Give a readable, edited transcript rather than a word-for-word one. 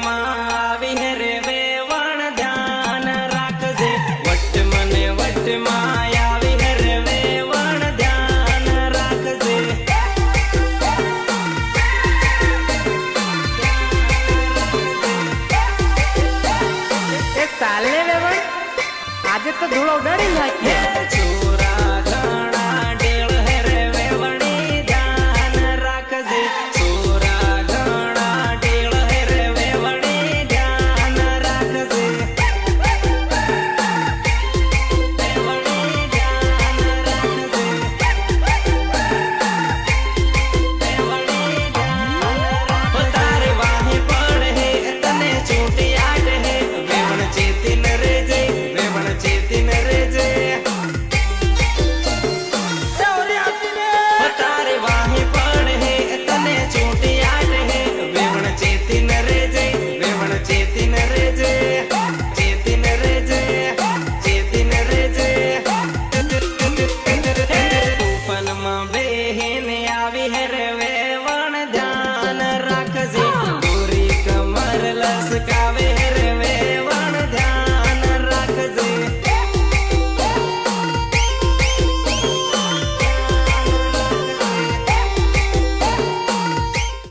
વટમાં આવી હે રે વેવણ ધ્યાન રાખજે વટમાં આવી હે રે વેવણ ધ્યાન રાખજે એ ચાલે વેવણ આજે તો ધૂળો ઉડાડી નાખીએ